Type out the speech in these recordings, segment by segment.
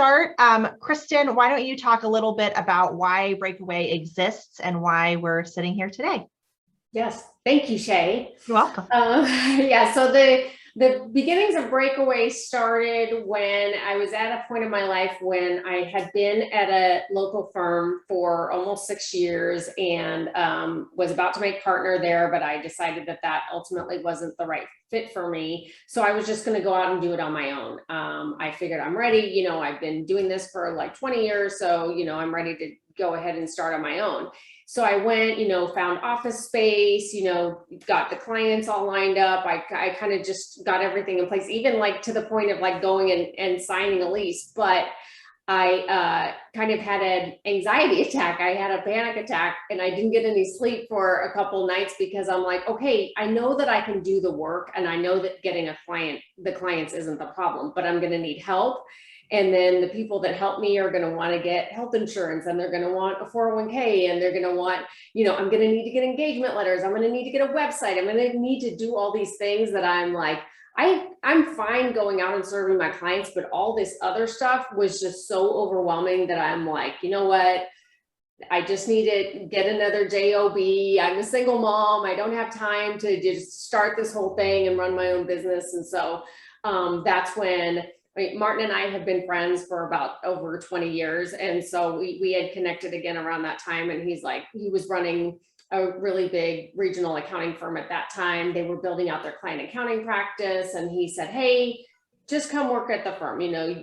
start, Kristen, why don't you talk a little bit about why Breakaway exists and why we're sitting here today? Yes, thank you, Shay. You're welcome. Yeah, so the beginnings of Breakaway started when I was at a point in my life when I had been at a local firm for almost 6 years and was about to make partner there, but I decided that that ultimately wasn't the right fit for me. So I was just going to go out and do it on my own. I figured I'm ready. I've been doing this for like 20 years, so I'm ready to go ahead and start on my own. So I went, found office space, got the clients all lined up. I kind of just got everything in place, even like to the point of like going and signing a lease. But I kind of had an anxiety attack. I had a panic attack and I didn't get any sleep for a couple nights because I'm like, okay, I know that I can do the work and I know that getting the clients isn't the problem, but I'm going to need help. And then the people that help me are going to want to get health insurance and they're going to want a 401k and they're going to want, I'm going to need to get engagement letters. I'm going to need to get a website. I'm going to need to do all these things that I'm like, I'm fine going out and serving my clients, but all this other stuff was just so overwhelming that I'm like, you know what? I just need to get another job. I'm a single mom. I don't have time to just start this whole thing and run my own business. And so that's when Martin and I have been friends for about over 20 years. And so we had connected again around that time. And he was running a really big regional accounting firm at that time. They were building out their client accounting practice. And he said, hey, just come work at the firm.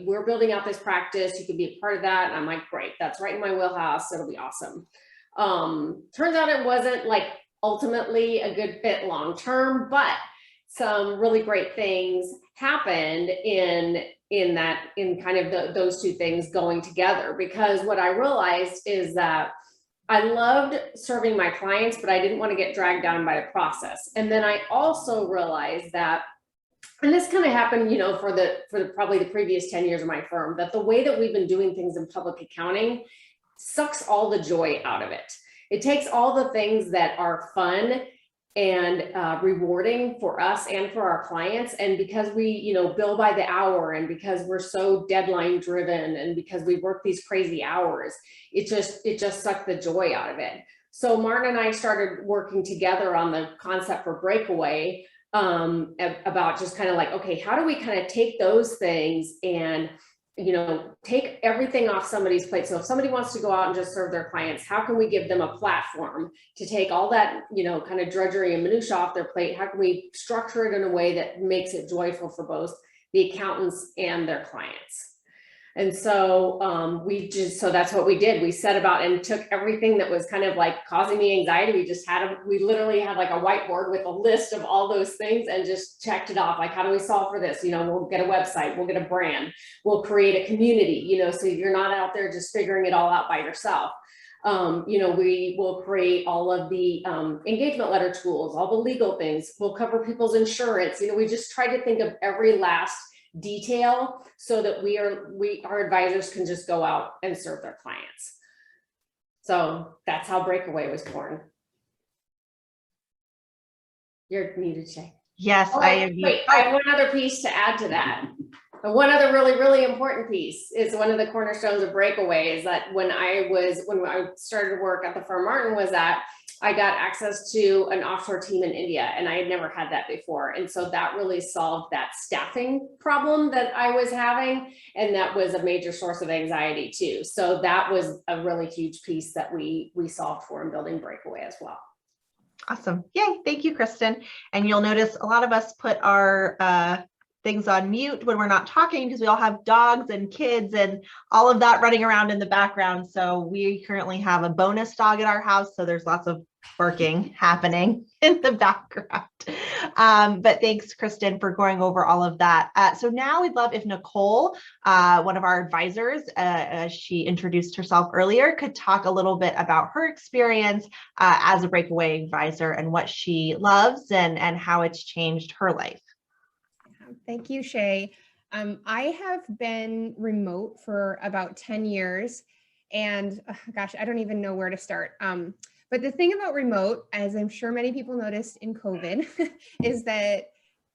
We're building out this practice. You could be a part of that. And I'm like, great, that's right in my wheelhouse. It'll be awesome. Turns out it wasn't like ultimately a good fit long-term, but some really great things happened in kind of those two things going together, because what I realized is that I loved serving my clients, but I didn't want to get dragged down by the process. And then I also realized that, and this kind of happened, for probably the previous 10 years of my firm, that the way that we've been doing things in public accounting sucks all the joy out of it. It takes all the things that are fun and rewarding for us and for our clients. And because we, bill by the hour, and because we're so deadline driven, and because we work these crazy hours, it just sucked the joy out of it. So Martin and I started working together on the concept for Breakaway, about just kind of like, okay, how do we kind of take those things and take everything off somebody's plate. So if somebody wants to go out and just serve their clients, how can we give them a platform to take all that, kind of drudgery and minutia off their plate? How can we structure it in a way that makes it joyful for both the accountants and their clients? And so so that's what we did. We set about and took everything that was kind of like causing me anxiety. We literally had like a whiteboard with a list of all those things and just checked it off. Like, how do we solve for this? We'll get a website, we'll get a brand, we'll create a community, so you're not out there just figuring it all out by yourself. We will create all of the engagement letter tools, all the legal things. We'll cover people's insurance. We just try to think of every last detail so that our advisors can just go out and serve their clients. So that's how Breakaway was born. You're muted, Shay. Yes, I am. Wait, I have one other piece to add to that. One other really, really important piece is one of the cornerstones of Breakaway is that when I started to work at the firm Martin was at, I got access to an offshore team in India, and I had never had that before. And so that really solved that staffing problem that I was having. And that was a major source of anxiety too. So that was a really huge piece that we solved for in building Breakaway as well. Awesome. Yay. Thank you, Kristen. And you'll notice a lot of us put our things on mute when we're not talking because we all have dogs and kids and all of that running around in the background. So we currently have a bonus dog at our house. So there's lots of barking happening in the background. But thanks, Kristen, for going over all of that. So now we'd love if Nicole, one of our advisors, as she introduced herself earlier, could talk a little bit about her experience as a Breakaway advisor and what she loves and how it's changed her life. Thank you, Shay. I have been remote for about 10 years and gosh, I don't even know where to start. But the thing about remote, as I'm sure many people noticed in COVID, is that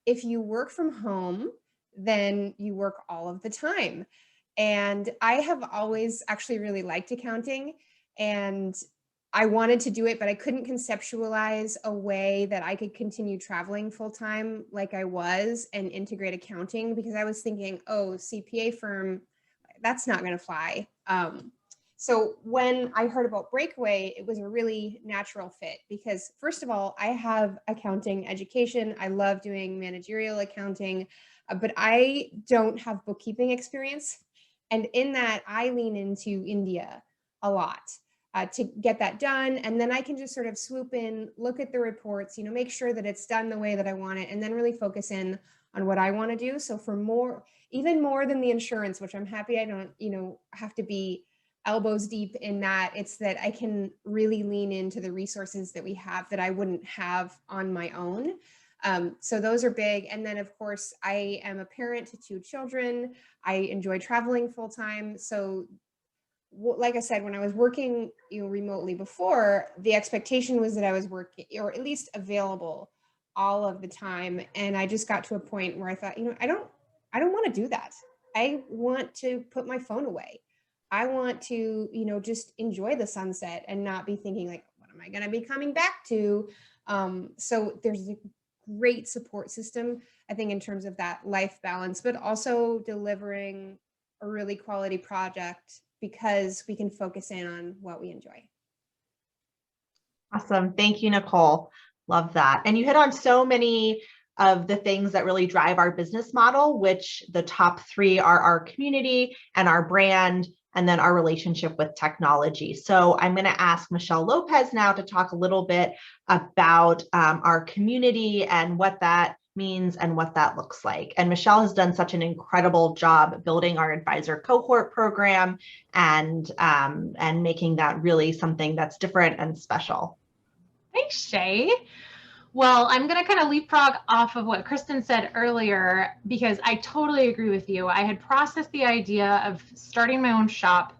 if you work from home, then you work all of the time. And I have always actually really liked accounting, and I wanted to do it, but I couldn't conceptualize a way that I could continue traveling full time like I was and integrate accounting, because I was thinking, oh, CPA firm, that's not going to fly. So when I heard about Breakaway, it was a really natural fit because, first of all, I have accounting education. I love doing managerial accounting, but I don't have bookkeeping experience. And in that, I lean into India a lot to get that done. And then I can just sort of swoop in, look at the reports, make sure that it's done the way that I want it, and then really focus in on what I want to do. So for more, even more than the insurance, which I'm happy I don't, have to be elbows deep in that, it's that I can really lean into the resources that we have that I wouldn't have on my own. So those are big. And then of course, I am a parent to 2 children. I enjoy traveling full time. So like I said, when I was working remotely before, the expectation was that I was working, or at least available all of the time. And I just got to a point where I thought, I don't want to do that. I want to put my phone away. I want to, just enjoy the sunset and not be thinking like, what am I going to be coming back to? So there's a great support system, I think, in terms of that life balance, but also delivering a really quality project because we can focus in on what we enjoy. Awesome. Thank you, Nicole. Love that. And you hit on so many of the things that really drive our business model, which the top 3 are our community and our brand, and then our relationship with technology. So I'm going to ask Michelle Lopez now to talk a little bit about our community and what that means and what that looks like. And Michelle has done such an incredible job building our advisor cohort program and making that really something that's different and special. Thanks, Shay. Well, I'm going to kind of leapfrog off of what Kristen said earlier, because I totally agree with you. I had processed the idea of starting my own shop,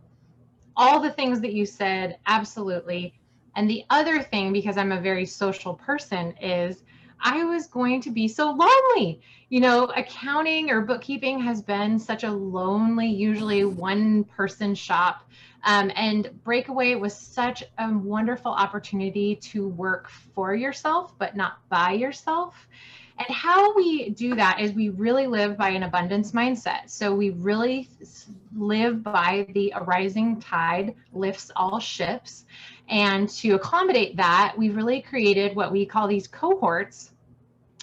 all the things that you said, absolutely. And the other thing, because I'm a very social person, is I was going to be so lonely. Accounting or bookkeeping has been such a lonely, usually one-person shop. And Breakaway was such a wonderful opportunity to work for yourself, but not by yourself. And how we do that is we really live by an abundance mindset. So we really live by the a rising tide lifts all ships. And to accommodate that, we've really created what we call these cohorts.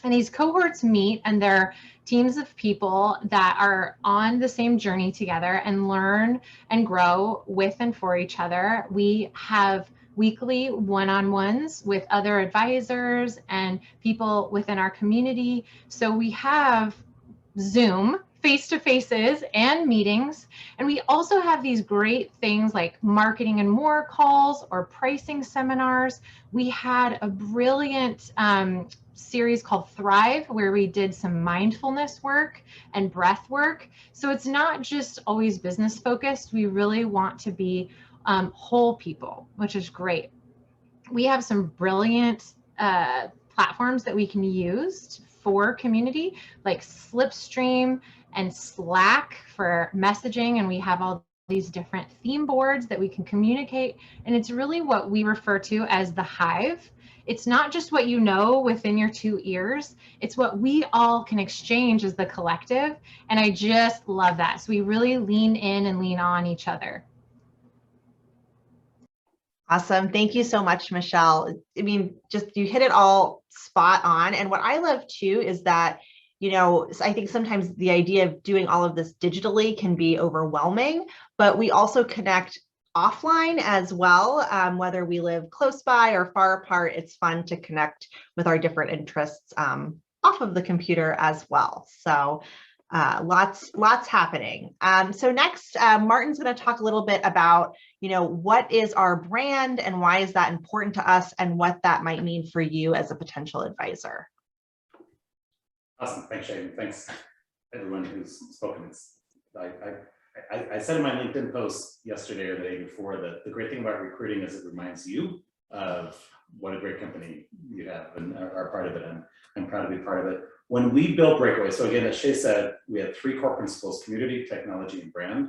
And these cohorts meet, and they're teams of people that are on the same journey together and learn and grow with and for each other. We have weekly one-on-ones with other advisors and people within our community. So we have Zoom face-to-faces and meetings. And we also have these great things like marketing and more calls or pricing seminars. We had a brilliant series called Thrive, where we did some mindfulness work and breath work. So it's not just always business focused. We really want to be whole people, which is great. We have some brilliant platforms that we can use for community, like Slipstream and Slack for messaging. And we have all these different theme boards that we can communicate. And it's really what we refer to as the hive. It's not just what you know within your 2 ears, it's what we all can exchange as the collective. And I just love that. So we really lean in and lean on each other. Awesome. Thank you so much, Michelle. I mean, just you hit it all spot on. And what I love too is that, I think sometimes the idea of doing all of this digitally can be overwhelming, but we also connect offline as well. Whether we live close by or far apart, it's fun to connect with our different interests off of the computer as well. So lots happening. So next, Martin's going to talk a little bit about, what is our brand and why is that important to us and what that might mean for you as a potential advisor. Awesome. Thanks, Shane. Thanks everyone who's spoken. I said in my LinkedIn post yesterday or the day before that the great thing about recruiting is it reminds you of what a great company you have and are part of it. And I'm proud to be part of it. when we built Breakaway, so again, as Shay said, we had 3 core principles: community, technology, and brand.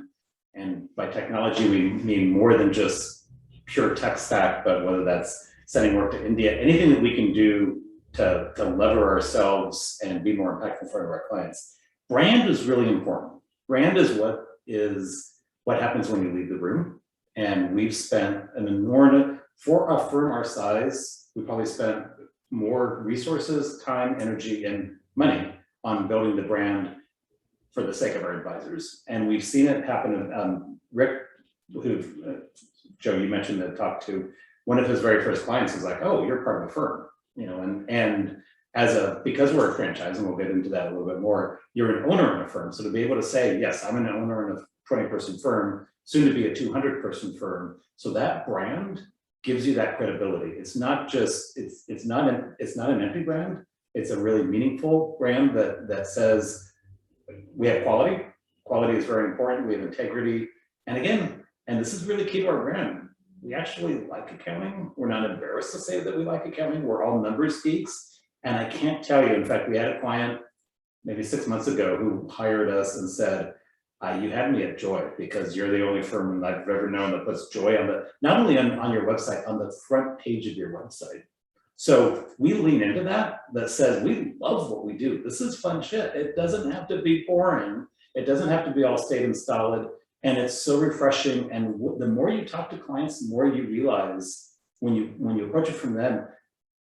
And by technology, we mean more than just pure tech stack, but whether that's sending work to India, anything that we can do to lever ourselves and be more impactful in front of our clients. Brand is really important. Brand is what happens when you leave the room. And we've spent an enormous, for a firm our size, we probably spent more resources, time, energy, and money on building the brand for the sake of our advisors. And we've seen it happen. Rick, who Joe, you mentioned that talked to, one of his very first clients was like, "Oh, you're part of a firm," you know, and because we're a franchise, and we'll get into that a little bit more, you're an owner in a firm. So to be able to say, yes, I'm an owner in a 20-person firm, soon to be a 200-person firm. So that brand gives you that credibility. It's not just, it's not an empty brand. It's a really meaningful brand that says we have quality. Quality is very important. We have integrity. And again, and this is really key to our brand, we actually like accounting. We're not embarrassed to say that we like accounting. We're all numbers geeks. And I can't tell you, in fact, we had a client maybe 6 months ago who hired us and said, you had me at joy because you're the only firm I've ever known that puts joy on not only on your website, on the front page of your website. So we lean into that says, we love what we do. This is fun shit. It doesn't have to be boring. It doesn't have to be all staid and stolid. And it's so refreshing. And the more you talk to clients, the more you realize when you approach it from them,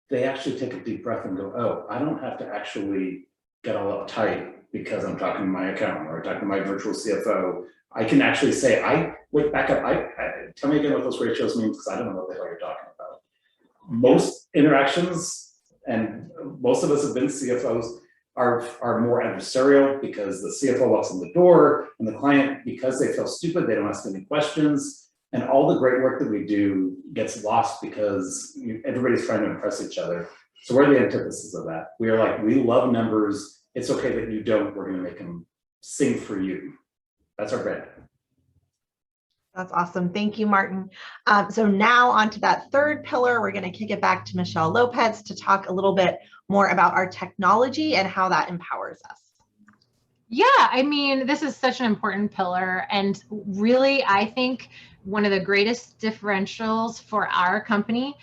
they actually take a deep breath and go, oh, I don't have to actually get all uptight because I'm talking to my accountant or talking to my virtual CFO. I can actually say, wait, back up. Tell me again what those ratios mean, because I don't know what the hell you're talking about. Most interactions, and most of us have been CFOs, are more adversarial because the CFO walks in the door and the client, because they feel stupid, they don't ask any questions. And all the great work that we do gets lost because everybody's trying to impress each other. So we're the antithesis of that. We are like, we love numbers. It's okay that you don't. We're going to make them sing for you. That's our brand. That's awesome. Thank you, Martin. So now on to that third pillar, we're going to kick it back to Michelle Lopez to talk a little bit more about our technology and how that empowers us. Yeah, I mean, this is such an important pillar. And really, I think one of the greatest differentials for our company,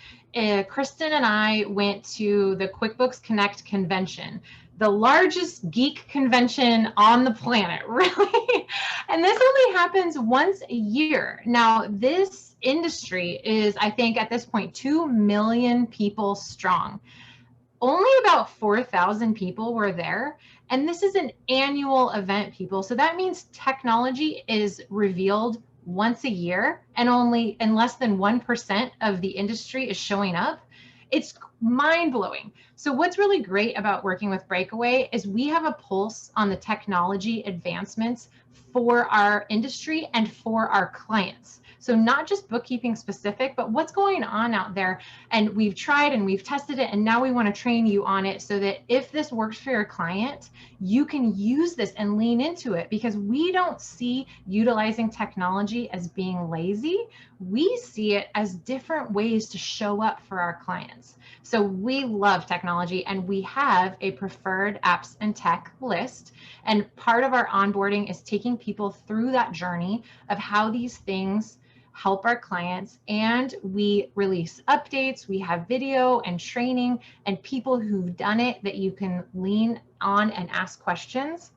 Kristen and I went to the QuickBooks Connect convention, the largest geek convention on the planet, really. And this only happens once a year. Now, this industry is, I think at this point, 2 million people strong. Only about 4,000 people were there. And this is an annual event, people. So that means technology is revealed once a year, and only in less than 1% of the industry is showing up. It's mind-blowing. So what's really great about working with Breakaway is we have a pulse on the technology advancements for our industry and for our clients. So not just bookkeeping specific, but what's going on out there. And we've tried and we've tested it, and now we want to train you on it so that if this works for your client, you can use this and lean into it, because we don't see utilizing technology as being lazy. We see it as different ways to show up for our clients. So we love technology, and we have a preferred apps and tech list. And part of our onboarding is taking people through that journey of how these things help our clients, and we release updates. We have video and training and people who've done it that you can lean on and ask questions.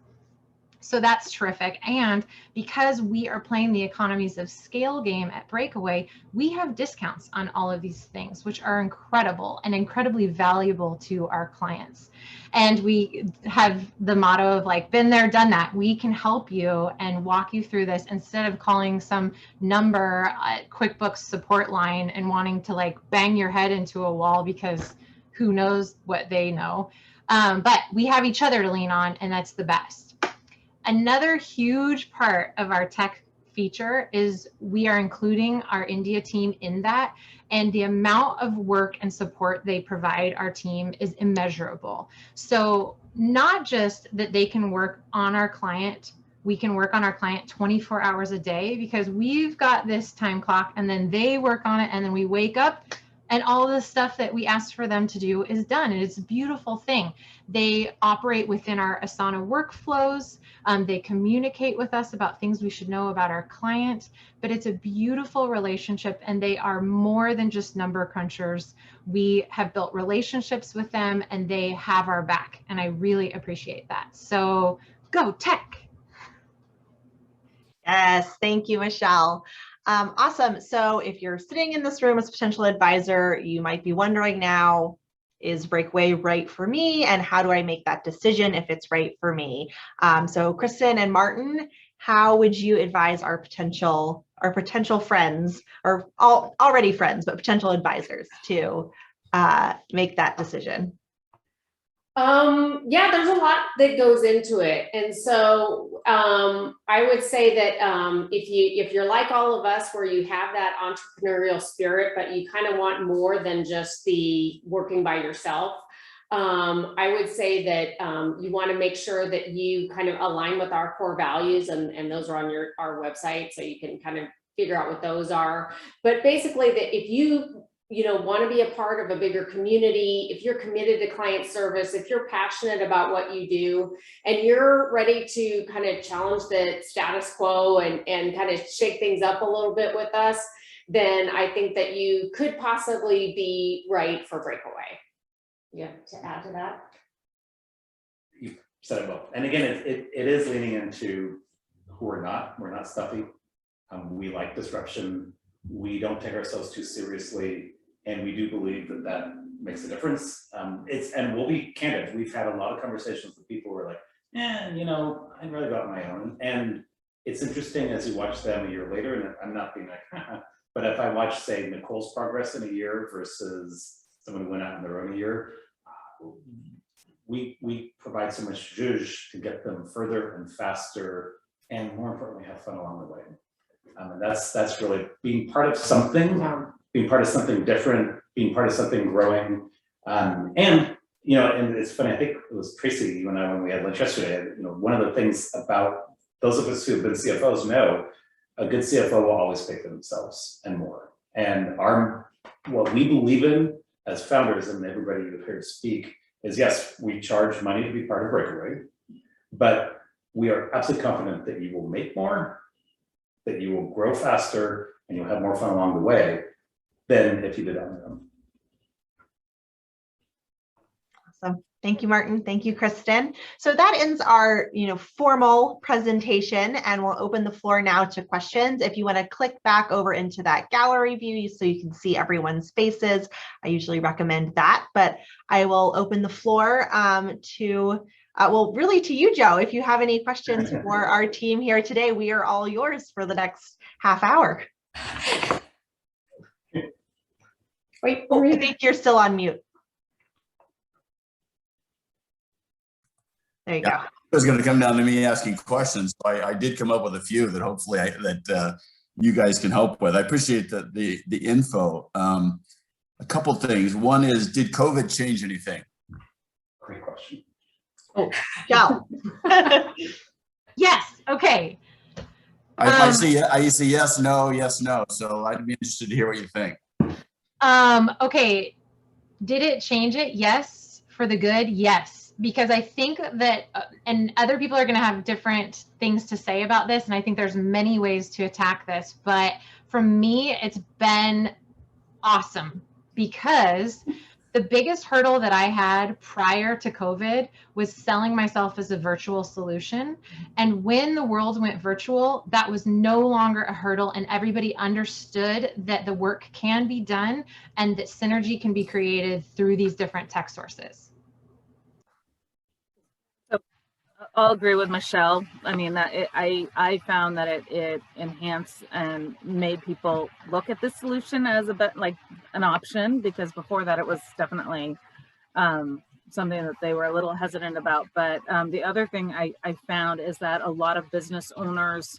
So that's terrific. And because we are playing the economies of scale game at Breakaway, we have discounts on all of these things, which are incredible and incredibly valuable to our clients. And we have the motto of like, been there, done that. We can help you and walk you through this instead of calling some number at QuickBooks support line and wanting to like bang your head into a wall because who knows what they know. But we have each other to lean on, and that's the best. Another huge part of our tech feature is we are including our India team in that, and the amount of work and support they provide our team is immeasurable. So not just that they can work on our client, we can work on our client 24 hours a day because we've got this time clock, and then they work on it, and then we wake up and all the stuff that we asked for them to do is done. And it's a beautiful thing. They operate within our Asana workflows. They communicate with us about things we should know about our client, but it's a beautiful relationship, and they are more than just number crunchers. We have built relationships with them, and they have our back, and I really appreciate that. So go tech. Yes, thank you, Michelle. Awesome. So if you're sitting in this room as a potential advisor, you might be wondering now, is Breakaway right for me? And how do I make that decision if it's right for me? So Kristen and Martin, how would you advise our potential friends, or already friends, but potential advisors to make that decision? Yeah, there's a lot that goes into it. And so I would say that if you're like all of us, where you have that entrepreneurial spirit, but you kind of want more than just the working by yourself, I would say that you want to make sure that you kind of align with our core values, and those are on our website, so you can kind of figure out what those are. But basically, that if you want to be a part of a bigger community, if you're committed to client service, if you're passionate about what you do, and you're ready to kind of challenge the status quo and kind of shake things up a little bit with us, then I think that you could possibly be right for Breakaway. Yeah, to add to that? You said it well. And again, it is leaning into who we're not. We're not stuffy. We like disruption. We don't take ourselves too seriously. And we do believe that that makes a difference. And we'll be candid. We've had a lot of conversations with people who are like, I'd rather go out on my own. And it's interesting as you watch them a year later, and I'm not being like, but if I watch, say, Nicole's progress in a year versus someone who went out on their own a year, we provide so much zhuzh to get them further and faster, and more importantly, have fun along the way. And that's really being part of something. Being part of something different, being part of something growing. And it's funny, I think it was Tracy, you and I, when we had lunch yesterday, one of the things about those of us who have been CFOs know, a good CFO will always pay for themselves and more. And what we believe in as founders, and everybody you hear speak, is yes, we charge money to be part of Breakaway, but we are absolutely confident that you will make more, that you will grow faster, and you'll have more fun along the way than if you did on your own. Awesome. Thank you, Martin. Thank you, Kristen. So that ends our formal presentation, and we'll open the floor now to questions. If you want to click back over into that gallery view so you can see everyone's faces, I usually recommend that, but I will open the floor to you, Joe. If you have any questions for our team here today, we are all yours for the next half hour. Wait, I think you're still on mute. There you go. It was going to come down to me asking questions. So I did come up with a few that hopefully you guys can help with. I appreciate the info. A couple things. One is, did COVID change anything? Great question. Oh, Joe. Yes. Okay. I see yes, no. So I'd be interested to hear what you think. Okay. Did it change it? Yes. For the good? Yes. Because I think that, and other people are going to have different things to say about this, and I think there's many ways to attack this, but for me, it's been awesome, because the biggest hurdle that I had prior to COVID was selling myself as a virtual solution. And when the world went virtual, that was no longer a hurdle, and everybody understood that the work can be done and that synergy can be created through these different tech sources. I'll agree with Michelle. I mean, I found that it enhanced and made people look at this solution as a bit like an option, because before that it was definitely something that they were a little hesitant about. But the other thing I found is that a lot of business owners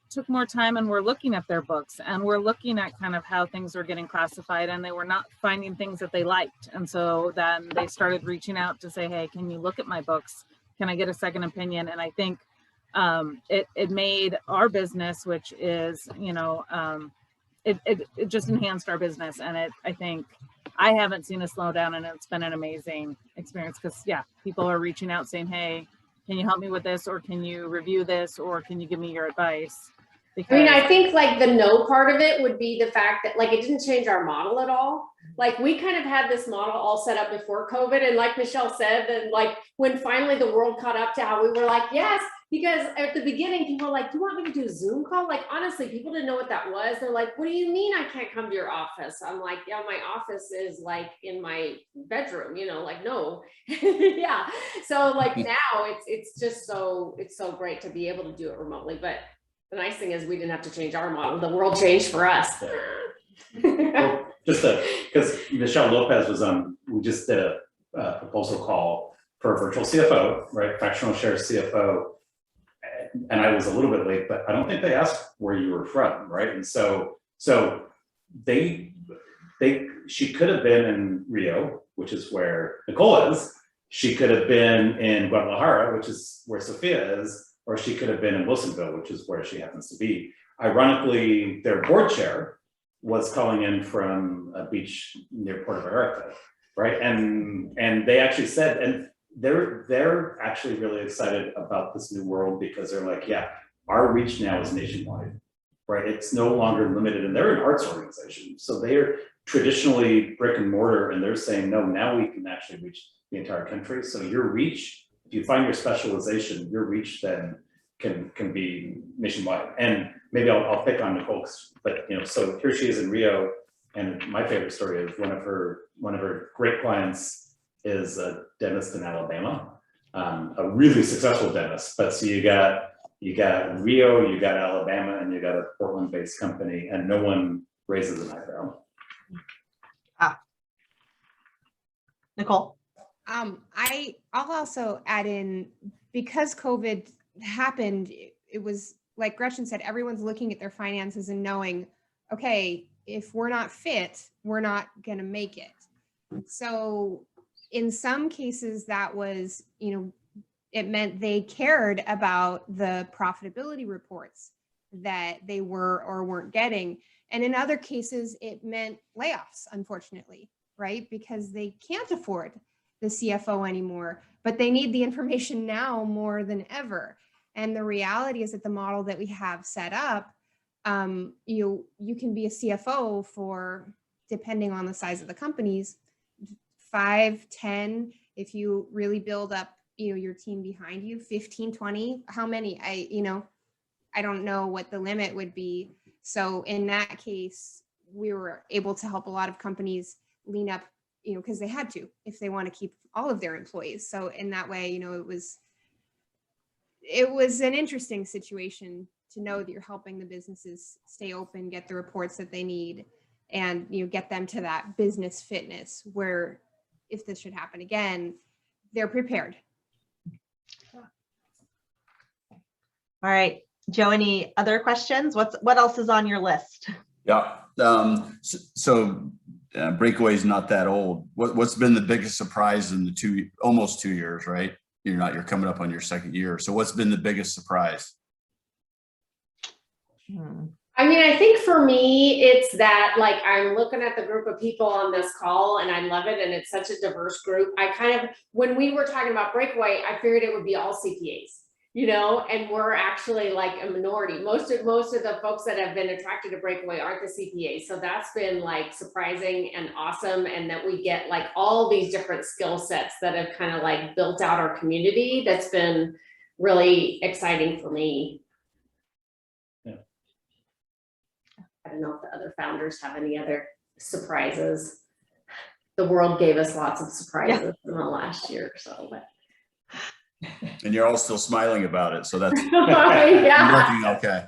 took more time and were looking at their books, and were looking at kind of how things were getting classified, and they were not finding things that they liked. And so then they started reaching out to say, hey, can you look at my books? Can I get a second opinion? And I think it made our business, which is, it just enhanced our business. And I think I haven't seen a slowdown, and it's been an amazing experience because people are reaching out saying, hey, can you help me with this? Or can you review this? Or can you give me your advice? I mean, I think like the no part of it would be the fact that like it didn't change our model at all. Like we kind of had this model all set up before COVID. And like Michelle said, that like when finally the world caught up to how we were like, yes, because at the beginning, people were like, do you want me to do a Zoom call? Like, honestly, people didn't know what that was. They're like, what do you mean I can't come to your office? I'm like, yeah, my office is like in my bedroom, you know, like, no. Yeah. So like now it's just it's so great to be able to do it remotely. But the nice thing is we didn't have to change our model. The world changed for us. Well, because Michelle Lopez was on, we just did a proposal call for a virtual CFO, right? Fractional share CFO. And I was a little bit late, but I don't think they asked where you were from, right? And so she could have been in Rio, which is where Nicole is. She could have been in Guadalajara, which is where Sophia is, or she could have been in Wilsonville, which is where she happens to be. Ironically, their board chair was calling in from a beach near Puerto Vallarta, right? And they actually said, and they're actually really excited about this new world because they're like, yeah, our reach now is nationwide, right? It's no longer limited, and they're an arts organization. So they're traditionally brick and mortar, and they're saying, no, now we can actually reach the entire country. So your reach, if you find your specialization, your reach then can be nationwide. And maybe I'll pick on Nicole, but you know, so here she is in Rio, and my favorite story is one of her great clients is a dentist in Alabama, a really successful dentist. But so you got Rio, you got Alabama, and you got a Portland-based company, and no one raises an eyebrow. Nicole. I'll also add in, because COVID happened, it was like Gretchen said, everyone's looking at their finances and knowing, okay, if we're not fit, we're not going to make it. So in some cases that was, you know, it meant they cared about the profitability reports that they were or weren't getting. And in other cases, it meant layoffs, unfortunately, right? Because they can't afford the CFO anymore, but they need the information now more than ever. And the reality is that the model that we have set up, you can be a CFO for, depending on the size of the companies, 5, 10, if you really build up, you know, your team behind you, 15, 20, how many? I don't know what the limit would be. So in that case, we were able to help a lot of companies lean up, you know, because they had to, if they want to keep all of their employees. So in that way, you know, it was an interesting situation to know that you're helping the businesses stay open, get the reports that they need, and, you know, get them to that business fitness where if this should happen again, they're prepared. All right, Joe, any other questions? What else is on your list? Yeah. Breakaway is not that old. What's been the biggest surprise in the almost 2 years, right? You're coming up on your second year. So what's been the biggest surprise? I mean, I think for me, it's that like I'm looking at the group of people on this call and I love it. And it's such a diverse group. When we were talking about Breakaway, I figured it would be all CPAs, you know, and we're actually like a minority. Most of the folks that have been attracted to Breakaway aren't the CPAs. So that's been like surprising and awesome. And that we get like all these different skill sets that have kind of like built out our community. That's been really exciting for me. I don't know if the other founders have any other surprises. The world gave us lots of surprises in the last year or so. But. And you're all still smiling about it, so that's yeah. working okay.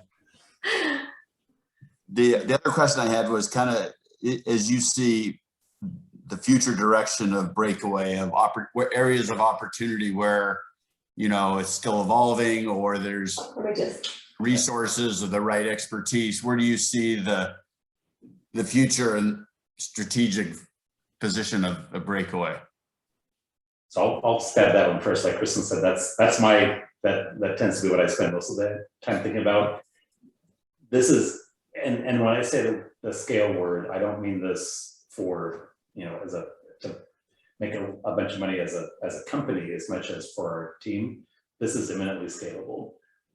The other question I had was kind of, as you see the future direction of Breakaway, of areas of opportunity where, you know, it's still evolving, or there's resources or the right expertise, where do you see the future and strategic position of a Breakaway? So I'll stab that one first. Like Kristen said, that tends to be what I spend most of the time thinking about. This is, and when I say the scale word, I don't mean this for, you know, to make a bunch of money as a company as much as for our team. This is eminently scalable.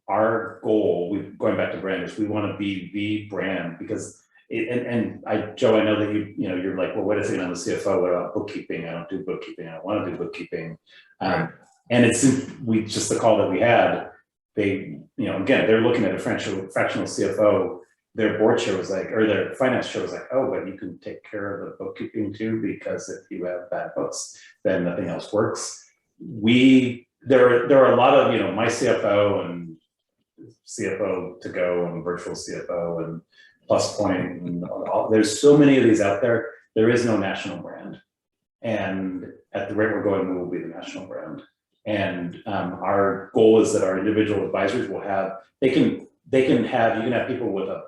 Our goal, going back to brand, is we want to be the brand, because Joe, I know that you're like, well, wait a second, I'm the CFO, what about bookkeeping? I don't do bookkeeping, I don't want to do bookkeeping. And it's just the call that we had, they, you know, again, they're looking at a fractional CFO, their board chair was like, or their finance chair was like, oh, but you can take care of the bookkeeping too, because if you have bad books, then nothing else works. There are a lot of, you know, my CFO and CFO to go and virtual CFO and Plus Point, and there's so many of these out there. There is no national brand, and at the rate we're going, we will be the national brand. And our goal is that our individual advisors will have, you can have people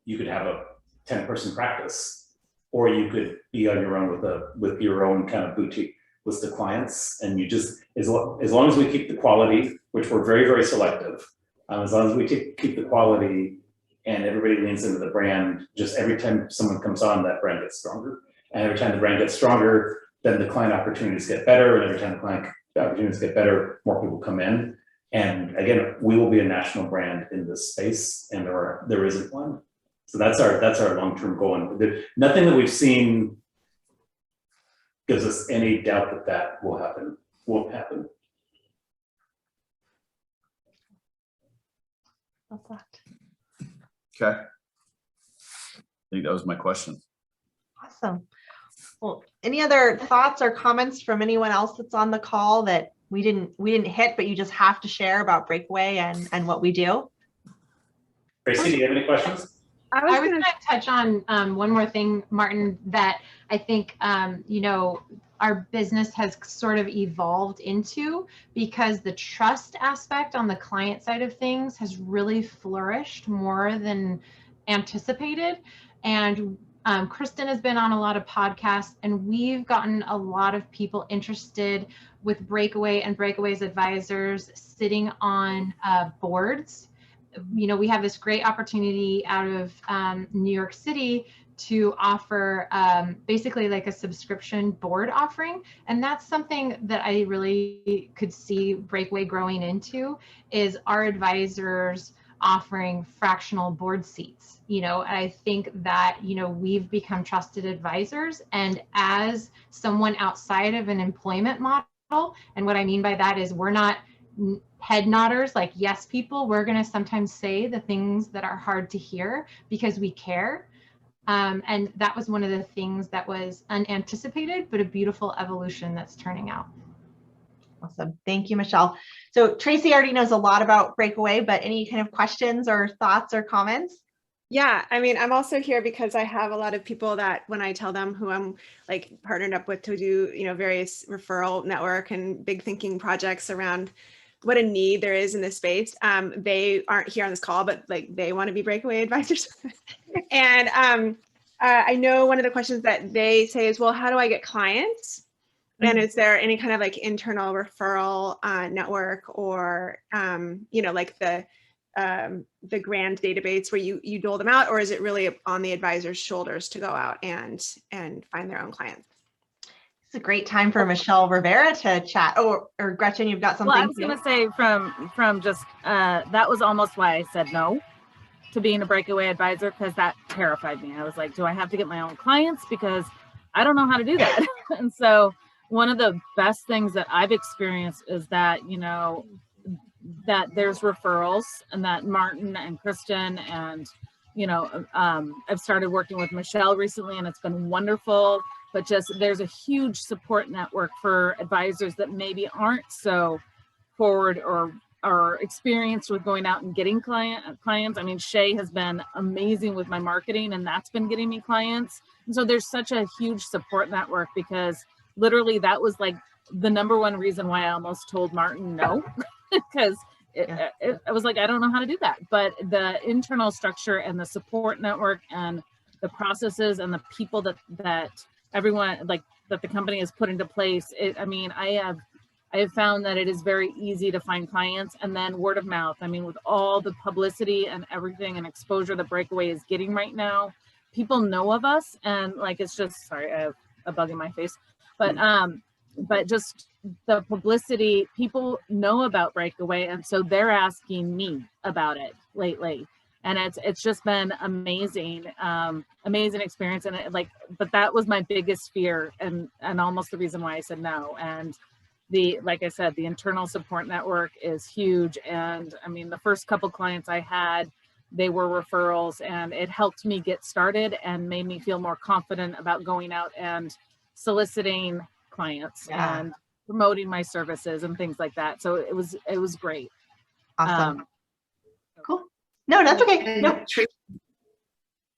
you could have a 10-person practice, or you could be on your own with your own kind of boutique list of clients, and you just, as long as we keep the quality, which we're very, very selective, as long as we keep the quality and everybody leans into the brand, just every time someone comes on, that brand gets stronger. And every time the brand gets stronger, then the client opportunities get better. And every time the client opportunities get better, more people come in. And again, we will be a national brand in this space, and there isn't one. So that's our long-term goal. And nothing that we've seen gives us any doubt that won't happen. What's that? Okay. I think that was my question. Awesome. Well, any other thoughts or comments from anyone else that's on the call that we didn't hit, but you just have to share about Breakaway and what we do? Tracy, do you have any questions? I was going to touch on one more thing, Martin, that I think, you know, our business has sort of evolved into, because the trust aspect on the client side of things has really flourished more than anticipated. And Kristen has been on a lot of podcasts, and we've gotten a lot of people interested with Breakaway and Breakaway's advisors sitting on boards. You know, we have this great opportunity out of New York City to offer basically like a subscription board offering. And that's something that I really could see Breakaway growing into, is our advisors offering fractional board seats. You know, I think that, you know, we've become trusted advisors, and as someone outside of an employment model, and what I mean by that is we're not head nodders, like yes people, we're going to sometimes say the things that are hard to hear because we care. And that was one of the things that was unanticipated, but a beautiful evolution that's turning out. Awesome. Thank you, Michelle. So Tracy already knows a lot about Breakaway, but any kind of questions or thoughts or comments? Yeah, I mean, I'm also here because I have a lot of people that when I tell them who I'm like partnered up with to do, you know, various referral network and big thinking projects around what a need there is in this space. They aren't here on this call, but like they want to be Breakaway advisors. And I know one of the questions that they say is, well, how do I get clients? And is there any kind of like internal referral network, or, you know, like the grand database where you dole them out, or is it really on the advisor's shoulders to go out and find their own clients? It's a great time for Michelle Rivera to chat. Oh, or Gretchen, you've got something. Well, I was going to say from just that was almost why I said no to being a Breakaway advisor, because that terrified me. I was like, do I have to get my own clients? Because I don't know how to do that. And so one of the best things that I've experienced is that, you know, that there's referrals, and that Martin and Kristen and, you know, I've started working with Michelle recently, and it's been wonderful. But just there's a huge support network for advisors that maybe aren't so forward or experienced with going out and getting clients. I mean, Shay has been amazing with my marketing, and that's been getting me clients. And so there's such a huge support network, because literally that was like the number one reason why I almost told Martin no, because I was like, I don't know how to do that. But the internal structure and the support network and the processes and the people that everyone, like that the company has put into place. I mean, I have I have found that it is very easy to find clients, and then word of mouth. I mean, with all the publicity and everything and exposure that Breakaway is getting right now, people know of us, and like, it's just, sorry, I have a bug in my face, but just the publicity, people know about Breakaway, and so they're asking me about it lately. And it's just been amazing, amazing experience. And but that was my biggest fear, and almost the reason why I said no. And like I said, the internal support network is huge. And I mean, the first couple clients I had, they were referrals, and it helped me get started and made me feel more confident about going out and soliciting clients and promoting my services and things like that. So it was great. Awesome. Cool. No, that's okay. No.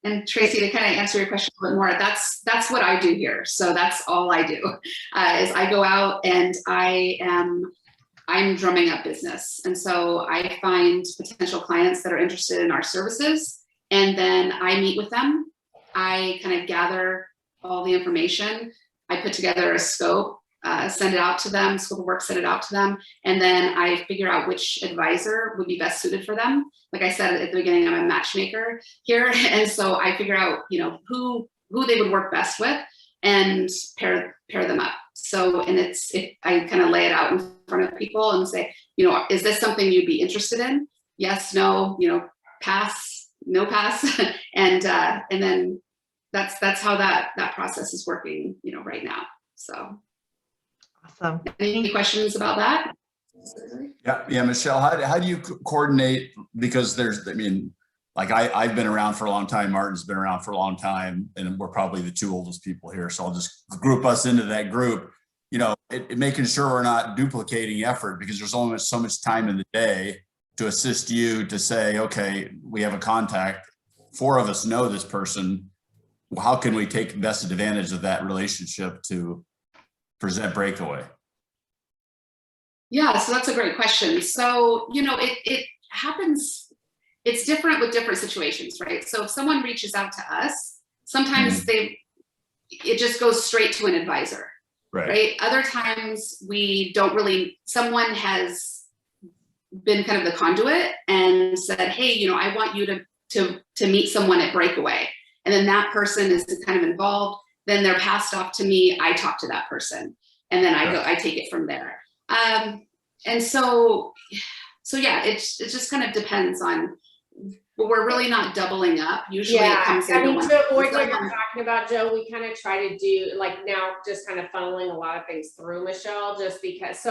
And Tracy, to kind of answer your question a little more, that's what I do here. So that's all I do, is I go out and I'm drumming up business. And so I find potential clients that are interested in our services, and then I meet with them. I kind of gather all the information. I put together a scope, send it out to them, scope of work, send it out to them. And then I figure out which advisor would be best suited for them. Like I said at the beginning, I'm a matchmaker here. And so I figure out, who they would work best with and pair them up. So, and I kind of lay it out in front of people and say, is this something you'd be interested in? Yes, no, pass, no pass. And then that's how that process is working, right now. So. Awesome. Any questions about that? Yeah, Michelle, how do you coordinate? Because I've been around for a long time, Martin's been around for a long time, and we're probably the two oldest people here. So I'll just group us into that group, making sure we're not duplicating effort, because there's only so much time in the day to assist you to say, okay, we have a contact, 4 of us know this person. How can we take best advantage of that relationship to present Breakaway? Yeah, so that's a great question. So, it happens, it's different with different situations, right? So if someone reaches out to us, sometimes it just goes straight to an advisor, right? Other times we don't really, someone has been kind of the conduit and said, hey, I want you to meet someone at Breakaway. And then that person is kind of involved. Then they're passed off to me. I talk to that person, and then I take it from there. And so yeah, it just kind of depends on, but we're really not doubling up. Usually it comes in. To avoid what you're talking about, Joe, we kind of try to do now just kind of funneling a lot of things through Michelle, just because,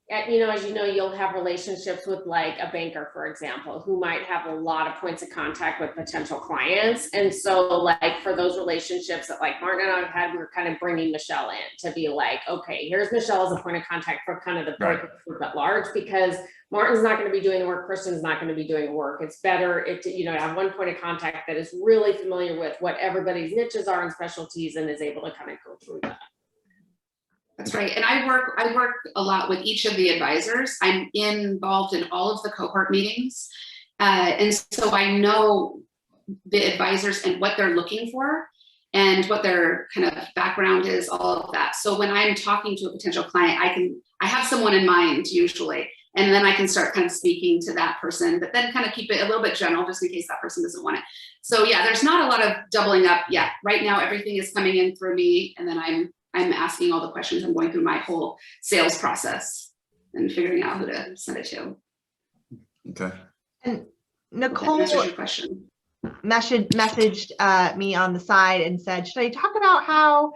as you'll have relationships with like a banker, for example, who might have a lot of points of contact with potential clients. And so for those relationships that Martin and I have had, we're kind of bringing Michelle in to be like, okay, here's Michelle as a point of contact for kind of the breaker group at large, because Martin's not going to be doing the work, Kristen's not going to be doing the work. It's better to have one point of contact that is really familiar with what everybody's niches are and specialties, and is able to kind of go through that. That's right. And I work a lot with each of the advisors. I'm involved in all of the cohort meetings. And so I know the advisors and what they're looking for and what their kind of background is, all of that. So when I'm talking to a potential client, I have someone in mind usually, and then I can start kind of speaking to that person, but then kind of keep it a little bit general just in case that person doesn't want it. So yeah, there's not a lot of doubling up yet. Right now, everything is coming in through me, and then I'm asking all the questions. I'm going through my whole sales process and figuring out who to send it to. Okay. And Nicole answers your question. messaged me on the side and said, should I talk about how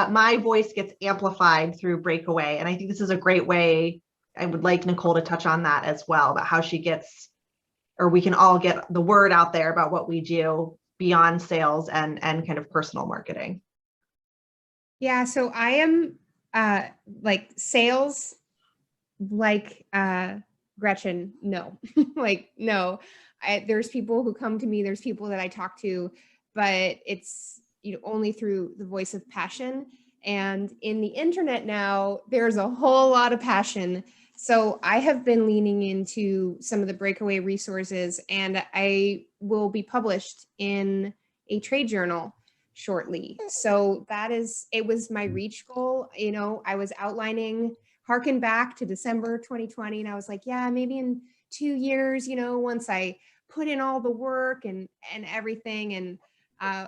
my voice gets amplified through Breakaway? And I think this is a great way. I would like Nicole to touch on that as well, about how she gets, or we can all get the word out there about what we do beyond sales and kind of personal marketing. Yeah, so I am sales, Gretchen, no, no. There's people who come to me, there's people that I talk to, but it's only through the voice of passion. And in the internet now, there's a whole lot of passion. So I have been leaning into some of the Breakaway resources, and I will be published in a trade journal shortly. So it was my reach goal. You know, I was outlining, harken back to December 2020. And I was like, yeah, maybe in 2 years, you know, once I put in all the work and everything. And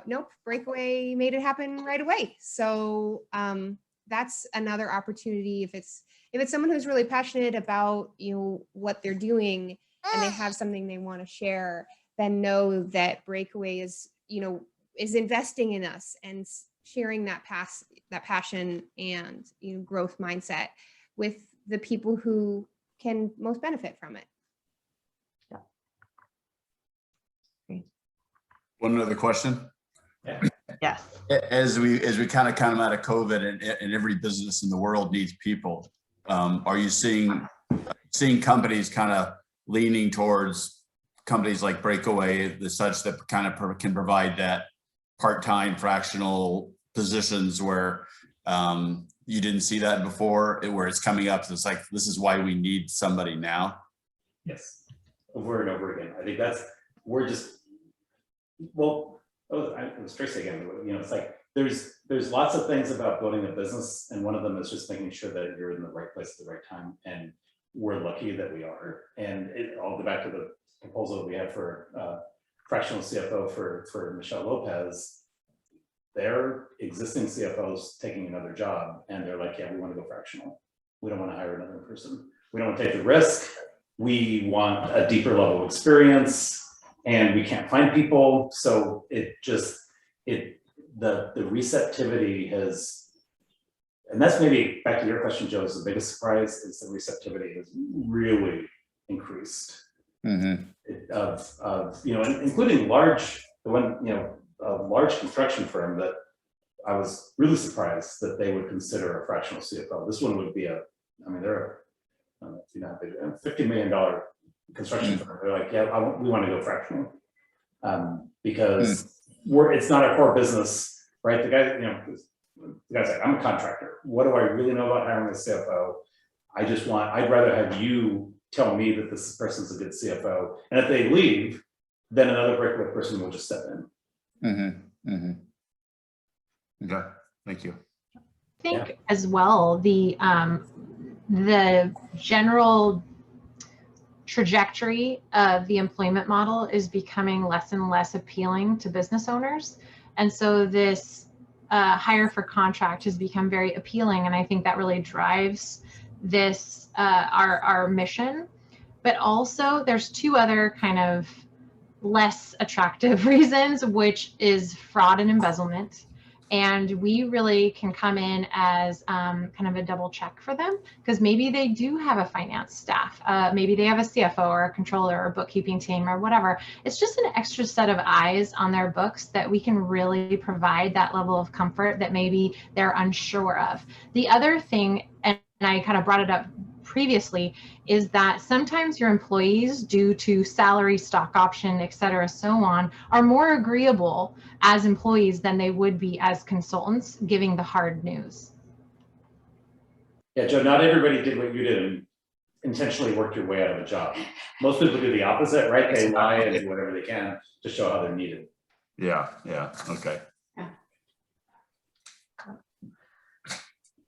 nope, Breakaway made it happen right away. So that's another opportunity. If it's someone who's really passionate about, you know, what they're doing and they have something they want to share, then know that Breakaway is, you know, is investing in us and sharing that passion and, you know, growth mindset with the people who can most benefit from it. One other question. Yes. As we kind of come out of COVID and every business in the world needs people, are you seeing companies kind of leaning towards companies like Breakaway, such that kind of can provide that part-time fractional positions where you didn't see that before, where it's coming up? So it's like, this is why we need somebody now. Yes, over and over again. I think it was Tracy again. You know, it's like there's lots of things about building a business, and one of them is just making sure that you're in the right place at the right time. And we're lucky that we are. And I'll go back to the proposal that we had for fractional CFO for Michelle Lopez. Their existing CFO's taking another job, and they're like, yeah, we want to go fractional. We don't want to hire another person. We don't want to take the risk. We want a deeper level of experience, and we can't find people. So the receptivity has, and that's maybe back to your question, Joe, is the biggest surprise is the receptivity has really increased. Mm-hmm. You know, including a large construction firm that I was really surprised that they would consider a fractional CFO. This one would be they're a $50 million construction firm. They're like, yeah, we want to go fractional because it's not our core business, right? The guy's like, I'm a contractor. What do I really know about hiring a CFO? I'd rather have you tell me that this person's a good CFO. And if they leave, then another Breakaway person will just step in. Mm-hmm. Mm-hmm. Okay, thank you. I think as well, the general trajectory of the employment model is becoming less and less appealing to business owners. And so this hire for contract has become very appealing. And I think that really drives this, our mission. But also there's two other kind of less attractive reasons, which is fraud and embezzlement. And we really can come in as kind of a double check for them, because maybe they do have a finance staff, maybe they have a CFO or a controller or a bookkeeping team or whatever. It's just an extra set of eyes on their books that we can really provide that level of comfort that maybe they're unsure of. The other thing, and I kind of brought it up previously, is that sometimes your employees, due to salary, stock option, et cetera, so on, are more agreeable as employees than they would be as consultants giving the hard news. Yeah, Joe, not everybody did what you did and intentionally worked your way out of a job. Most people do the opposite, right? They lie and do whatever they can to show how they're needed. Yeah, okay.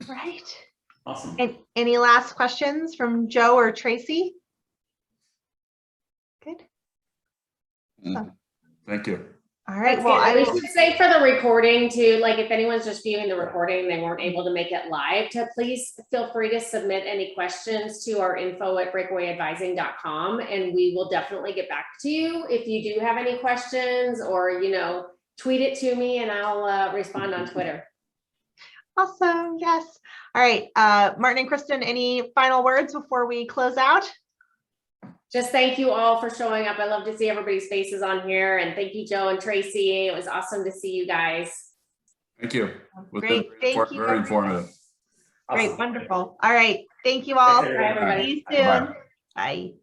Right. Awesome. And any last questions from Joe or Tracy? Good. Thank you. All right. That's Well, good. I We will. should say for the recording too, like if anyone's just viewing the recording, they weren't able to make it live, to please feel free to submit any questions to our info@breakawayadvising.com, and we will definitely get back to you if you do have any questions, or, tweet it to me and I'll respond on Twitter. Awesome. Yes. All right. Martin and Kristen, any final words before we close out? Just thank you all for showing up. I love to see everybody's faces on here, and thank you, Joe and Tracy. It was awesome to see you guys. Thank you. Great. Thank you. Very informative. Great. Wonderful. All right. Thank you all. Thanks, See you soon. Bye.